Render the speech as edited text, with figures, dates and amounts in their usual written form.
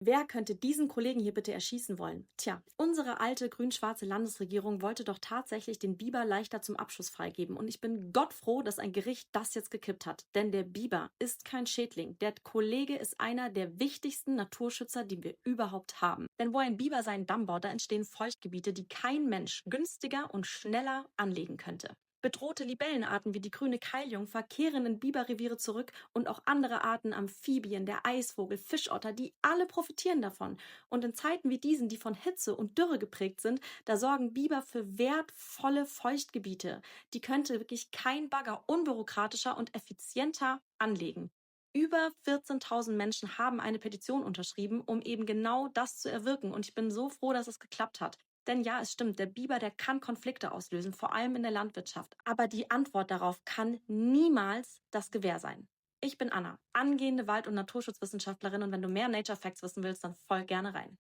Wer könnte diesen Kollegen hier bitte erschießen wollen? Tja, unsere alte grün-schwarze Landesregierung wollte doch tatsächlich den Biber leichter zum Abschuss freigeben. Und ich bin gottfroh, dass ein Gericht das jetzt gekippt hat. Denn der Biber ist kein Schädling. Der Kollege ist einer der wichtigsten Naturschützer, die wir überhaupt haben. Denn wo ein Biber seinen Damm baut, da entstehen Feuchtgebiete, die kein Mensch günstiger und schneller anlegen könnte. Bedrohte Libellenarten wie die grüne Keiljungfer kehren in Biberreviere zurück und auch andere Arten, Amphibien, der Eisvogel, Fischotter, die alle profitieren davon. Und in Zeiten wie diesen, die von Hitze und Dürre geprägt sind, da sorgen Biber für wertvolle Feuchtgebiete. Die könnte wirklich kein Bagger unbürokratischer und effizienter anlegen. Über 14.000 Menschen haben eine Petition unterschrieben, um eben genau das zu erwirken. Und ich bin so froh, dass es geklappt hat. Denn ja, es stimmt, der Biber, der kann Konflikte auslösen, vor allem in der Landwirtschaft. Aber die Antwort darauf kann niemals das Gewehr sein. Ich bin Anna, angehende Wald- und Naturschutzwissenschaftlerin, und wenn du mehr Nature Facts wissen willst, dann folg gerne rein.